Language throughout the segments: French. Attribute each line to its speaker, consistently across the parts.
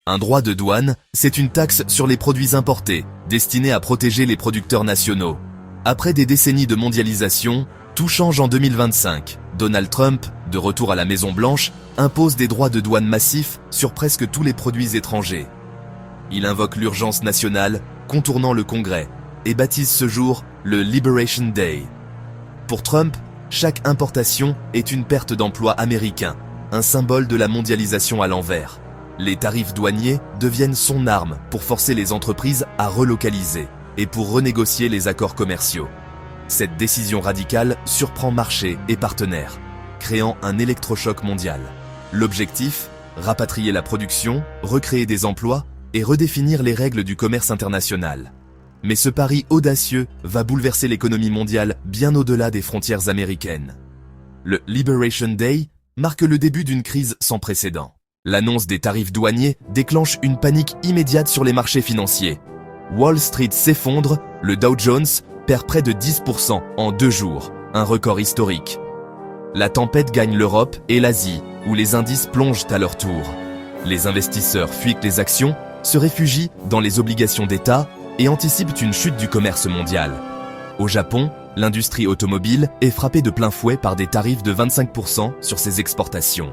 Speaker 1: Un droit de douane, c'est une taxe sur les produits importés, destinée à protéger les producteurs nationaux. Après des décennies de mondialisation, tout change en 2025. Donald Trump, de retour à la Maison-Blanche, impose des droits de douane massifs sur presque tous les produits étrangers. Il invoque l'urgence nationale, contournant le Congrès, et baptise ce jour le Liberation Day. Pour Trump, chaque importation est une perte d'emplois américains, un symbole de la mondialisation à l'envers. Les tarifs douaniers deviennent son arme pour forcer les entreprises à relocaliser et pour renégocier les accords commerciaux. Cette décision radicale surprend marchés et partenaires, créant un électrochoc mondial. L'objectif, rapatrier la production, recréer des emplois et redéfinir les règles du commerce international. Mais ce pari audacieux va bouleverser l'économie mondiale bien au-delà des frontières américaines. Le Liberation Day marque le début d'une crise sans précédent. L'annonce des tarifs douaniers déclenche une panique immédiate sur les marchés financiers. Wall Street s'effondre, le Dow Jones perd près de 10% en 2 jours, un record historique. La tempête gagne l'Europe et l'Asie, où les indices plongent à leur tour. Les investisseurs fuient les actions, se réfugient dans les obligations d'État et anticipent une chute du commerce mondial. Au Japon, l'industrie automobile est frappée de plein fouet par des tarifs de 25% sur ses exportations.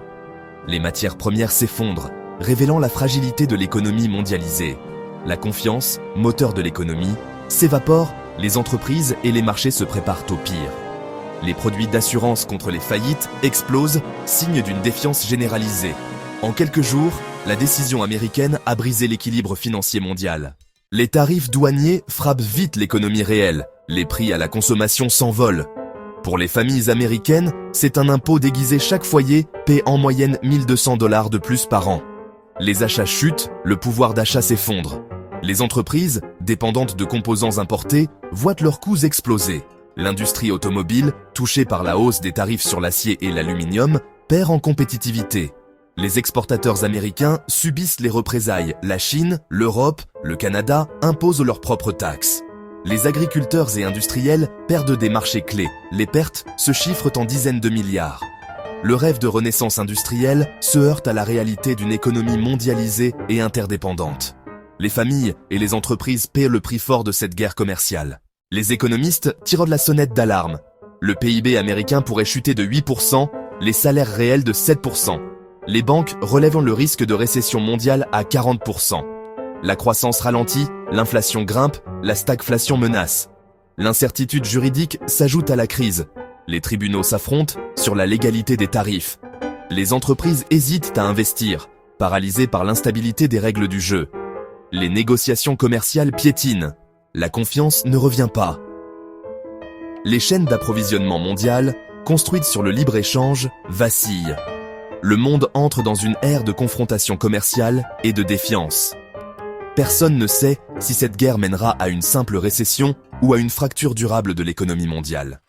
Speaker 1: Les matières premières s'effondrent, révélant la fragilité de l'économie mondialisée. La confiance, moteur de l'économie, s'évapore, les entreprises et les marchés se préparent au pire. Les produits d'assurance contre les faillites explosent, signe d'une défiance généralisée. En quelques jours, la décision américaine a brisé l'équilibre financier mondial. Les tarifs douaniers frappent vite l'économie réelle, les prix à la consommation s'envolent. Pour les familles américaines, c'est un impôt déguisé. Chaque foyer paie en moyenne 1 200 $ de plus par an. Les achats chutent, le pouvoir d'achat s'effondre. Les entreprises, dépendantes de composants importés, voient leurs coûts exploser. L'industrie automobile, touchée par la hausse des tarifs sur l'acier et l'aluminium, perd en compétitivité. Les exportateurs américains subissent les représailles. La Chine, l'Europe, le Canada imposent leurs propres taxes. Les agriculteurs et industriels perdent des marchés clés. Les pertes se chiffrent en dizaines de milliards. Le rêve de renaissance industrielle se heurte à la réalité d'une économie mondialisée et interdépendante. Les familles et les entreprises paient le prix fort de cette guerre commerciale. Les économistes tirent la sonnette d'alarme. Le PIB américain pourrait chuter de 8%, les salaires réels de 7%. Les banques relèvent le risque de récession mondiale à 40%. La croissance ralentit, l'inflation grimpe, la stagflation menace. L'incertitude juridique s'ajoute à la crise. Les tribunaux s'affrontent sur la légalité des tarifs. Les entreprises hésitent à investir, paralysées par l'instabilité des règles du jeu. Les négociations commerciales piétinent. La confiance ne revient pas. Les chaînes d'approvisionnement mondiales, construites sur le libre-échange, vacillent. Le monde entre dans une ère de confrontation commerciale et de défiance. Personne ne sait si cette guerre mènera à une simple récession ou à une fracture durable de l'économie mondiale.